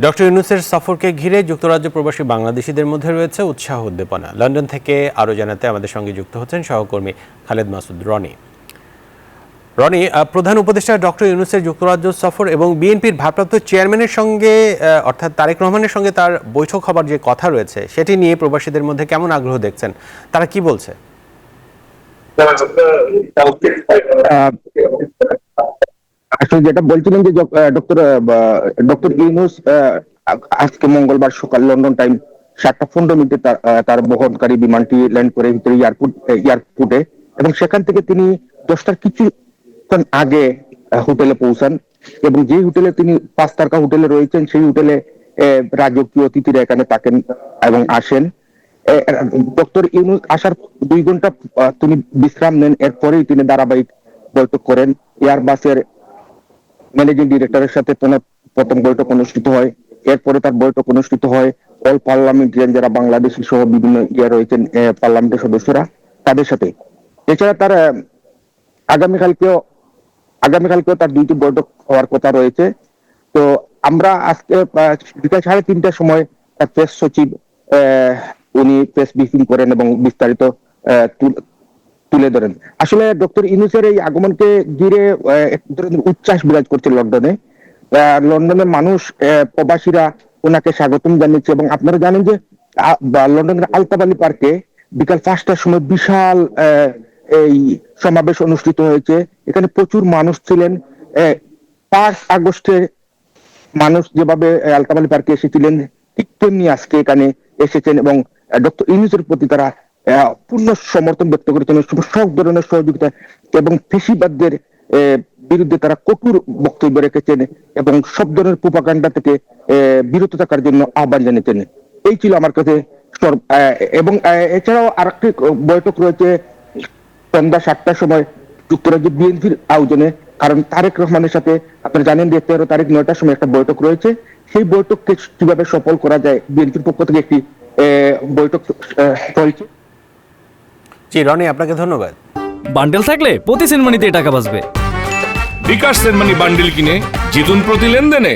Doctor ইউনূসের সফরকে ঘিরে যুক্তরাজ্য প্রবাসী বাংলাদেশিদের মধ্যে রয়েছে উৎসাহ উদ্দীপনা। লন্ডন থেকে আরও জানাতে আমাদের সঙ্গে যুক্ত হচ্ছেন সহকর্মী খালেদ মাসুদ রনি। প্রধান উপদেষ্টা ডক্টর ইউনূসের যুক্তরাজ্য সফর এবং বিএনপির ভারপ্রাপ্ত চেয়ারম্যানের সঙ্গে অর্থাৎ তারেক রহমানের সঙ্গে তার বৈঠক হবার যে কথা রয়েছে সেটি নিয়ে প্রবাসীদের মধ্যে কেমন আগ্রহ দেখছেন, তারা কি বলছে? আসলে যেটা বলছিলেন যে ডক্টর ইউনূস আজকে মঙ্গলবার সকাল লন্ডন টাইম 7:15 তার বহনকারী বিমানটি ল্যান্ড করে ভিতরে এয়ারপোর্টে, এবং সেখান থেকে তিনি 10টার কিছুক্ষণ আগে হোটেলে পৌঁছান। এবং যে হোটেলে তিনি 5 তারকা হোটেলে রয়েছেন সেই হোটেলে রাজকীয় অতিথিরা এখানে থাকেন এবং আসেন। ডক্টর ইউনূস আসার 2 ঘন্টা তিনি বিশ্রাম নেন, এরপরেই তিনি ধারাবাহিক বৈঠক করেন। এয়ারবাসের ম্যানেজিং ডিরেক্টরের সাথে প্রথম বৈঠক অনুষ্ঠিত হয়। এরপরে তার বৈঠক অনুষ্ঠিত হয় অল পার্লামেন্টারিয়ান যারা বাংলাদেশি সহ বিভিন্ন রয়েছেন পার্লামেন্টের সদস্যরা, তাদের সাথে। এছাড়া তার আগামীকালকেও তার 2টি বৈঠক হওয়ার কথা রয়েছে। তো আমরা আজকে বিকাল 3:30টার সময় তার প্রেস সচিব উনি প্রেস ব্রিফিং করেন এবং বিস্তারিত তুলে ধরেন। আসলে ডক্টর ইউনূসের এই আগমনকে ঘিরে এক ধরনের উচ্ছ্বাস বিরাজ করছে লন্ডনে। লন্ডনের মানুষ, প্রবাসীরা ওনাকে স্বাগতম জানিয়েছে। এবং আপনারা জানেন যে লন্ডনের আলতাবালি পার্কে বিকাল 5টার সময় বিশাল এই সমাবেশ অনুষ্ঠিত হয়েছে। এখানে প্রচুর মানুষ ছিলেন। 5 আগস্টে মানুষ যেভাবে আলতাবালি পার্কে এসেছিলেন ঠিক তেমনি আজকে এখানে এসেছেন এবং ডক্টর ইউনূসের প্রতি তারা পূর্ণ সমর্থন ব্যক্ত করেছেন, সব ধরনের সহযোগিতা এবং ফ্যাসিবাদদের বিরুদ্ধে তারা কঠোর বক্তব্য রেখেছেন এবং সব ধরনের প্রোপাগান্ডা থেকে বিরত থাকার জন্য আহ্বান জানিয়েছেন। এই ছিল আমার কাছে। এবং এছাড়াও আরেকটি বৈঠক রয়েছে সন্ধ্যা 7টার সময় যুক্তরাজ্য বিএনপির আয়োজনে। কারণ তারেক রহমানের সাথে আপনারা জানেন যে 13 তারিখ 9টার সময় একটা বৈঠক রয়েছে। সেই বৈঠককে কিভাবে সফল করা যায় বিএনপির পক্ষ থেকে একটি বৈঠক চলছে। জি রনি, আপনাকে ধন্যবাদ। বান্ডেল থাকলে প্রতি সেনমানিতে টাকা বাঁচবে। বিকাশ সেনমানি বান্ডেল কিনে জিতুন প্রতি লেনদেনে।